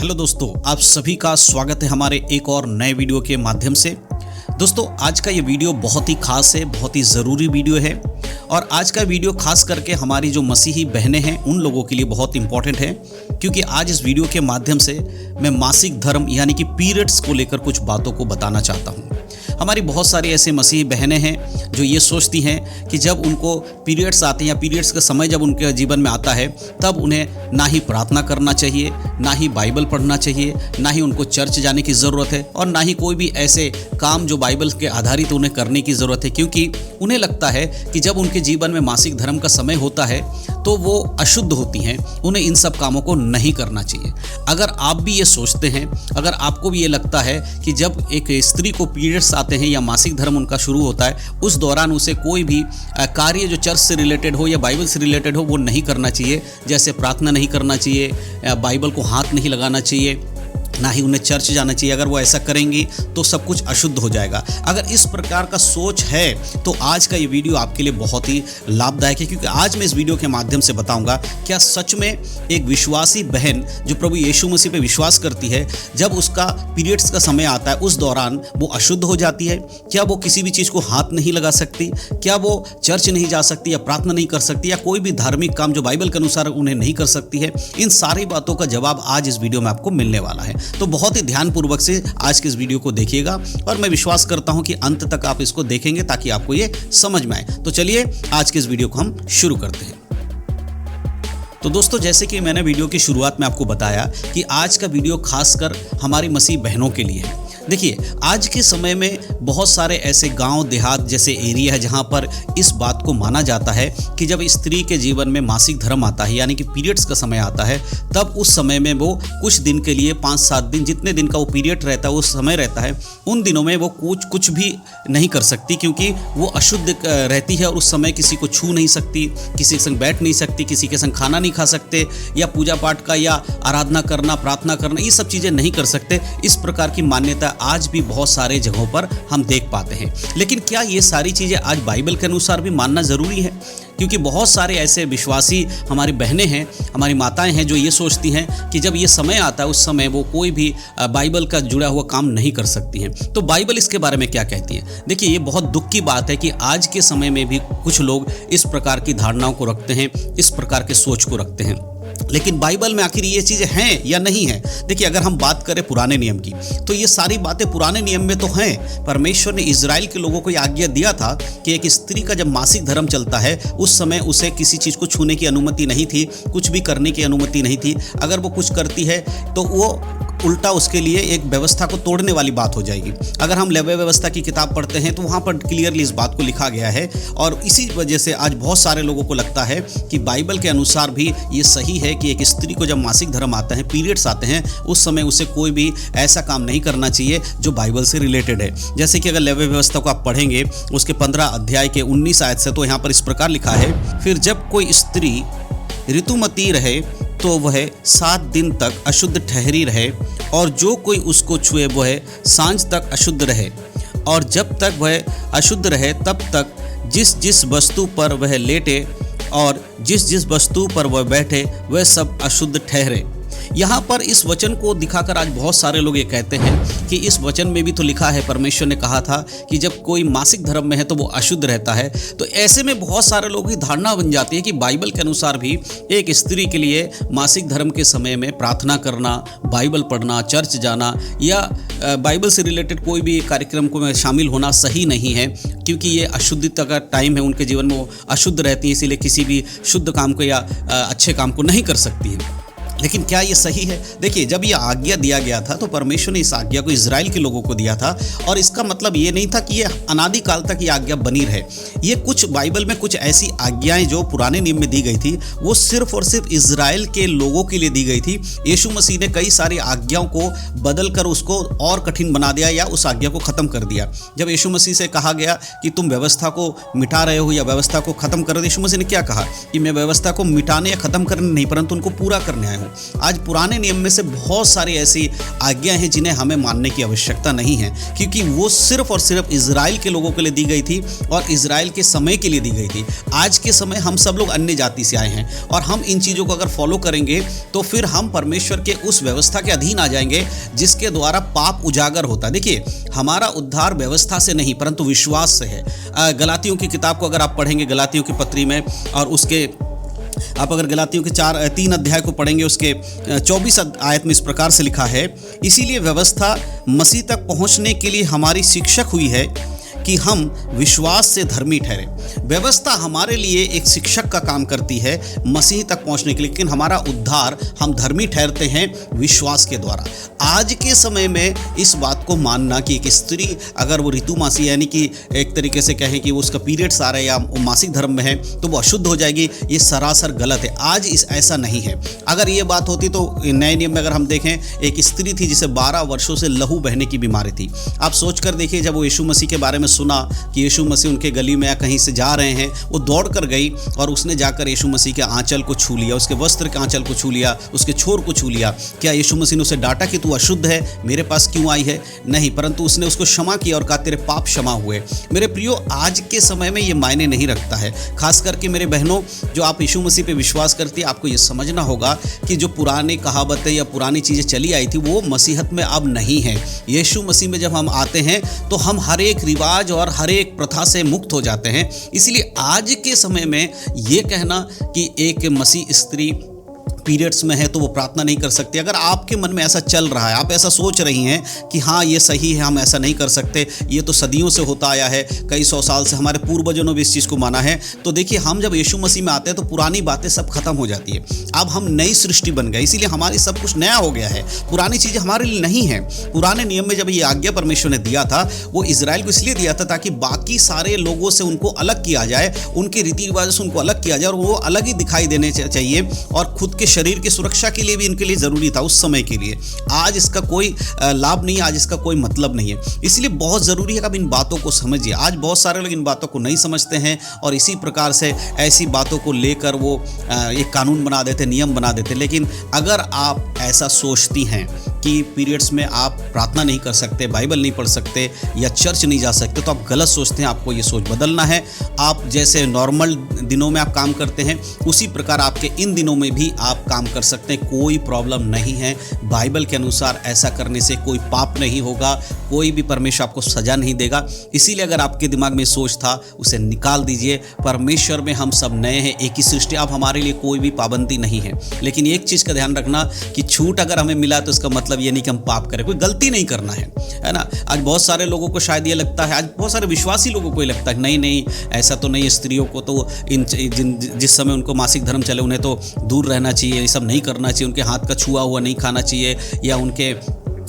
Hello दोस्तों, आप सभी का स्वागत है हमारे एक और नए वीडियो के माध्यम से। दोस्तों, आज का ये वीडियो बहुत ही खास है, बहुत ही ज़रूरी वीडियो है और आज का वीडियो खास करके हमारी जो मसीही बहनें हैं उन लोगों के लिए बहुत इंपॉर्टेंट है, क्योंकि आज इस वीडियो के माध्यम से मैं मासिक धर्म यानी कि पीरियड्स को लेकर कुछ बातों को बताना चाहता हूँ। हमारी बहुत सारी ऐसे मसीही बहनें हैं जो ये सोचती हैं कि जब उनको पीरियड्स आते हैं या पीरियड्स का समय जब उनके जीवन में आता है तब उन्हें ना ही प्रार्थना करना चाहिए, ना ही बाइबल पढ़ना चाहिए, ना ही उनको चर्च जाने की ज़रूरत है और ना ही कोई भी ऐसे काम जो बाइबल के आधारित उन्हें करने की ज़रूरत है, क्योंकि उन्हें लगता है कि जब उनके जीवन में मासिक धर्म का समय होता है तो वो अशुद्ध होती हैं, उन्हें इन सब कामों को नहीं करना चाहिए। अगर आप भी ये सोचते हैं, अगर आपको भी ये लगता है कि जब एक स्त्री को पीरियड्स आते हैं या मासिक धर्म उनका शुरू होता है, उस दौरान उसे कोई भी कार्य जो चर्च से रिलेटेड हो या बाइबल से रिलेटेड हो वो नहीं करना चाहिए, जैसे प्रार्थना नहीं करना चाहिए, बाइबल को हाथ नहीं लगाना चाहिए, ना ही उन्हें चर्च जाना चाहिए। अगर वो ऐसा करेंगी तो सब कुछ अशुद्ध हो जाएगा। अगर इस प्रकार का सोच है तो आज का ये वीडियो आपके लिए बहुत ही लाभदायक है, क्योंकि आज मैं इस वीडियो के माध्यम से बताऊंगा क्या सच में एक विश्वासी बहन जो प्रभु यीशु मसीह पे विश्वास करती है, जब उसका पीरियड्स का समय आता है उस दौरान वो अशुद्ध हो जाती है। क्या वो किसी भी चीज़ को हाथ नहीं लगा सकती? क्या वो चर्च नहीं जा सकती या प्रार्थना नहीं कर सकती या कोई भी धार्मिक काम जो बाइबल के अनुसार उन्हें नहीं कर सकती है? इन सारी बातों का जवाब आज इस वीडियो में आपको मिलने वाला है, तो बहुत ही ध्यानपूर्वक से आज के इस वीडियो को देखिएगा और मैं विश्वास करता हूं कि अंत तक आप इसको देखेंगे ताकि आपको ये समझ में आए। तो चलिए आज के इस वीडियो को हम शुरू करते हैं। तो दोस्तों, जैसे कि मैंने वीडियो की शुरुआत में आपको बताया कि आज का वीडियो खासकर हमारी मसीह बहनों के लिए है। देखिए, आज के समय में बहुत सारे ऐसे गांव देहात जैसे एरिया है जहां पर इस बात को माना जाता है कि जब स्त्री के जीवन में मासिक धर्म आता है यानी कि पीरियड्स का समय आता है, तब उस समय में वो कुछ दिन के लिए 5-7 दिन जितने दिन का वो पीरियड रहता है, वो समय रहता है, उन दिनों में वो कुछ भी नहीं कर सकती, क्योंकि वो अशुद्ध रहती है और उस समय किसी को छू नहीं सकती, किसी के संग बैठ नहीं सकती, किसी के संग खाना नहीं खा सकते या पूजा पाठ का या आराधना करना, प्रार्थना करना, ये सब चीज़ें नहीं कर सकते। इस प्रकार की मान्यता आज भी बहुत सारे जगहों पर हम देख पाते हैं। लेकिन क्या ये सारी चीज़ें आज बाइबल के अनुसार भी मानना ज़रूरी है? क्योंकि बहुत सारे ऐसे विश्वासी हमारी बहनें हैं, हमारी माताएं हैं जो ये सोचती हैं कि जब ये समय आता है उस समय वो कोई भी बाइबल का जुड़ा हुआ काम नहीं कर सकती हैं। तो बाइबल इसके बारे में क्या कहती है? देखिए, ये बहुत दुख की बात है कि आज के समय में भी कुछ लोग इस प्रकार की धारणाओं को रखते हैं, इस प्रकार के सोच को रखते हैं। लेकिन बाइबल में आखिर ये चीज़ें हैं या नहीं हैं? देखिए, अगर हम बात करें पुराने नियम की तो ये सारी बातें पुराने नियम में तो हैं। परमेश्वर ने इजराइल के लोगों को ये आज्ञा दिया था कि एक स्त्री का जब मासिक धर्म चलता है उस समय उसे किसी चीज़ को छूने की अनुमति नहीं थी, कुछ भी करने की अनुमति नहीं थी। अगर वो कुछ करती है तो वो उल्टा उसके लिए एक व्यवस्था को तोड़ने वाली बात हो जाएगी। अगर हम लेवी व्यवस्था की किताब पढ़ते हैं तो वहाँ पर क्लियरली इस बात को लिखा गया है और इसी वजह से आज बहुत सारे लोगों को लगता है कि बाइबल के अनुसार भी ये सही है कि एक स्त्री को जब मासिक धर्म आता है, पीरियड्स आते हैं, उस समय उसे कोई भी ऐसा काम नहीं करना चाहिए जो बाइबल से रिलेटेड है। जैसे कि अगर लेवी व्यवस्था को आप पढ़ेंगे उसके 15 अध्याय के 19 आयत से, तो यहाँ पर इस प्रकार लिखा है, फिर जब कोई स्त्री ऋतुमती रहे तो वह 7 दिन तक अशुद्ध ठहरी रहे और जो कोई उसको छुए वह सांझ तक अशुद्ध रहे, और जब तक वह अशुद्ध रहे तब तक जिस जिस वस्तु पर वह लेटे और जिस जिस वस्तु पर वह बैठे वह सब अशुद्ध ठहरे। यहाँ पर इस वचन को दिखाकर आज बहुत सारे लोग ये कहते हैं कि इस वचन में भी तो लिखा है, परमेश्वर ने कहा था कि जब कोई मासिक धर्म में है तो वो अशुद्ध रहता है। तो ऐसे में बहुत सारे लोगों की धारणा बन जाती है कि बाइबल के अनुसार भी एक स्त्री के लिए मासिक धर्म के समय में प्रार्थना करना, बाइबल पढ़ना, चर्च जाना या बाइबल से रिलेटेड कोई भी कार्यक्रम को में शामिल होना सही नहीं है, क्योंकि ये अशुद्धता का टाइम है, उनके जीवन में वो अशुद्ध रहती है, इसीलिए किसी भी शुद्ध काम को या अच्छे काम को नहीं कर सकती है। लेकिन क्या ये सही है? देखिए, जब ये आज्ञा दिया गया था तो परमेश्वर ने इस आज्ञा को इजराइल के लोगों को दिया था और इसका मतलब ये नहीं था कि ये अनादि काल तक ये आज्ञा बनी रहे। ये कुछ बाइबल में कुछ ऐसी आज्ञाएं जो पुराने नियम में दी गई थी वो सिर्फ और सिर्फ इजराइल के लोगों के लिए दी गई थी। यीशु मसीह ने कई सारी आज्ञाओं को बदल कर उसको और कठिन बना दिया या उस आज्ञा को ख़त्म कर दिया। जब यीशु मसीह से कहा गया कि तुम व्यवस्था को मिटा रहे हो या व्यवस्था को ख़त्म कर रहे हो, यीशु मसीह ने क्या कहा कि मैं व्यवस्था को मिटाने या ख़त्म करने नहीं परंतु उनको पूरा करने आया हूँ। हूँ। आज पुराने नियम में से बहुत सारी ऐसी आज्ञा हैं जिन्हें हमें मानने की आवश्यकता नहीं है, क्योंकि वो सिर्फ और सिर्फ इजराइल के लोगों के लिए दी गई थी और इजराइल के समय के लिए दी गई थी। आज के समय हम सब लोग अन्य जाति से आए हैं और हम इन चीज़ों को अगर फॉलो करेंगे तो फिर हम परमेश्वर के उस व्यवस्था के अधीन आ जाएंगे जिसके द्वारा पाप उजागर होता है। देखिए, हमारा उद्धार व्यवस्था से नहीं परंतु विश्वास से है। गलातियों की किताब को अगर आप पढ़ेंगे, गलातियों की पत्री में, और उसके आप अगर गलातियों के 3 अध्याय को पढ़ेंगे, उसके 24 आयत में इस प्रकार से लिखा है, इसीलिए व्यवस्था मसीह तक पहुंचने के लिए हमारी शिक्षक हुई है कि हम विश्वास से धर्मी ठहरे। व्यवस्था हमारे लिए एक शिक्षक का काम करती है मसीह तक पहुंचने के लिए, लेकिन हमारा उद्धार हम धर्मी ठहरते हैं विश्वास के द्वारा। आज के समय में इस बात को मानना कि एक स्त्री अगर वो ऋतुमासी यानी कि एक तरीके से कहें कि वो उसका पीरियड्स आ रहा है या मासिक धर्म में है तो वो अशुद्ध हो जाएगी, ये सरासर गलत है। आज ऐसा नहीं है। अगर ये बात होती तो नए नियम में अगर हम देखें, एक स्त्री थी जिसे 12 वर्षों से लहू बहने की बीमारी थी। आप सोच कर देखिए, जब वो यीशु मसीह के बारे में सुना कि यीशु मसीह उनके गली में या कहीं से जा रहे हैं, वो दौड़ कर गई और उसने जाकर यीशु मसीह के आंचल को छू लिया, उसके वस्त्र के आंचल को छू लिया, उसके छोर को छू लिया। क्या यीशु मसीह ने उसे डांटा कि तू अशुद्ध है, मेरे पास क्यों आई है? नहीं, परंतु उसने उसको क्षमा किया और कहा तेरे पाप क्षमा हुए। मेरे प्रियो, आज के समय में ये मायने नहीं रखता है। खास करके मेरे बहनों, जो आप यीशु मसीह पे विश्वास करती है, आपको ये समझना होगा कि जो पुरानी कहावतें या पुरानी चीज़ें चली आई थी वो मसीहत में अब नहीं है। यीशु मसीह में जब हम आते हैं तो हम हर एक रिवाज और हर एक प्रथा से मुक्त हो जाते हैं। इसलिए आज के समय में ये कहना कि एक मसीह स्त्री पीरियड्स में है तो वो प्रार्थना नहीं कर सकती, अगर आपके मन में ऐसा चल रहा है, आप ऐसा सोच रही हैं कि हाँ ये सही है, हम ऐसा नहीं कर सकते, ये तो सदियों से होता आया है, कई 100 साल से हमारे पूर्वजों ने भी इस चीज़ को माना है, तो देखिए, हम जब यीशु मसीह में आते हैं तो पुरानी बातें सब खत्म हो जाती है। अब हम नई सृष्टि बन गए, इसीलिए हमारी सब कुछ नया हो गया है। पुरानी चीज़ें हमारे लिए नहीं है। पुराने नियम में जब ये आज्ञा परमेश्वर ने दिया था, वो इजराइल को इसलिए दिया था ताकि बाकी सारे लोगों से उनको अलग किया जाए, उनके रीति रिवाजों से उनको अलग किया जाए और वो अलग ही दिखाई देने चाहिए, और खुद के शरीर की सुरक्षा के लिए भी इनके लिए ज़रूरी था उस समय के लिए। आज इसका कोई लाभ नहीं है, आज इसका कोई मतलब नहीं है। इसलिए बहुत ज़रूरी है कि आप इन बातों को समझिए। आज बहुत सारे लोग इन बातों को नहीं समझते हैं और इसी प्रकार से ऐसी बातों को लेकर वो एक कानून बना देते, नियम बना देते। लेकिन अगर आप ऐसा सोचती हैं कि पीरियड्स में आप प्रार्थना नहीं कर सकते, बाइबल नहीं पढ़ सकते या चर्च नहीं जा सकते, तो आप गलत सोचते हैं। आपको ये सोच बदलना है। आप जैसे नॉर्मल दिनों में आप काम करते हैं, उसी प्रकार आपके इन दिनों में भी आप काम कर सकते हैं। कोई प्रॉब्लम नहीं है। बाइबल के अनुसार ऐसा करने से कोई पाप नहीं होगा, कोई भी परमेश्वर आपको सजा नहीं देगा। इसीलिए अगर आपके दिमाग में सोच था, उसे निकाल दीजिए। परमेश्वर में हम सब नए हैं, एक ही सृष्टि। अब हमारे लिए कोई भी पाबंदी नहीं है। लेकिन एक चीज़ का ध्यान रखना कि छूट अगर हमें मिला तो इसका मतलब ये नहीं कि हम पाप करें। कोई गलती नहीं करना है ना। आज बहुत सारे लोगों को शायद ये लगता है, आज बहुत सारे विश्वासी लोगों को ये लगता है नहीं ऐसा तो नहीं, स्त्रियों को तो जिस समय उनको मासिक धर्म चले उन्हें तो दूर रहना चाहिए, ये सब नहीं करना चाहिए, उनके हाथ का छुआ हुआ नहीं खाना चाहिए या उनके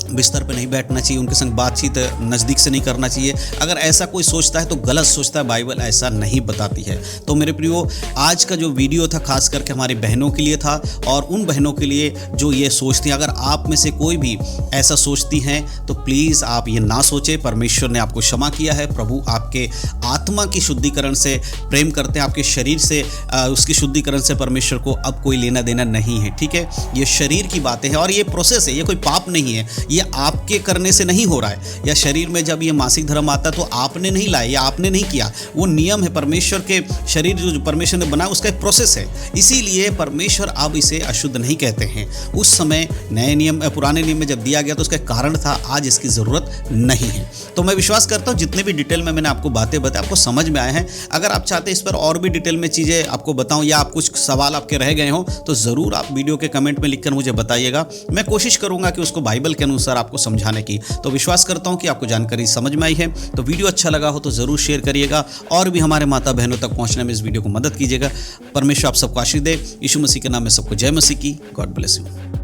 बिस्तर पे नहीं बैठना चाहिए, उनके संग बातचीत नज़दीक से नहीं करना चाहिए। अगर ऐसा कोई सोचता है तो गलत सोचता है, बाइबल ऐसा नहीं बताती है। तो मेरे प्रियो, आज का जो वीडियो था खास करके हमारी बहनों के लिए था और उन बहनों के लिए जो ये सोचती हैं। अगर आप में से कोई भी ऐसा सोचती हैं तो प्लीज़ आप ये ना सोचें। परमेश्वर ने आपको क्षमा किया है। प्रभु आपके आत्मा की शुद्धिकरण से प्रेम करते हैं, आपके शरीर से उसकी शुद्धिकरण से परमेश्वर को अब कोई लेना देना नहीं है। ठीक है, ये शरीर की बातें हैं और ये प्रोसेस है, ये कोई पाप नहीं है। ये आपके करने से नहीं हो रहा है। या शरीर में जब ये मासिक धर्म आता तो आपने नहीं लाया या आपने नहीं किया, वो नियम है। परमेश्वर के शरीर जो परमेश्वर ने बनाया उसका एक प्रोसेस है। इसीलिए परमेश्वर अब इसे अशुद्ध नहीं कहते हैं। उस समय नए नियम पुराने नियम में जब दिया गया तो उसका कारण था, आज इसकी ज़रूरत नहीं है। तो मैं विश्वास करता हूँ जितने भी डिटेल में मैंने आपको बातें बताई आपको समझ में आए हैं। अगर आप चाहते हैं इस पर और भी डिटेल में चीज़ें आपको बताऊँ या आप कुछ सवाल आपके रह गए हों तो ज़रूर आप वीडियो के कमेंट में लिखकर मुझे बताइएगा। मैं कोशिश करूँगा कि उसको बाइबल के अनुसार आपको समझाने की। तो विश्वास करता हूं कि आपको जानकारी समझ में आई है। तो वीडियो अच्छा लगा हो तो ज़रूर शेयर करिएगा और भी हमारे माता बहनों तक पहुंचने में इस वीडियो को मदद कीजिएगा। परमेश्वर आप सबको आशीष दे। यीशु मसीह के नाम में सबको जय मसीह की। God bless you.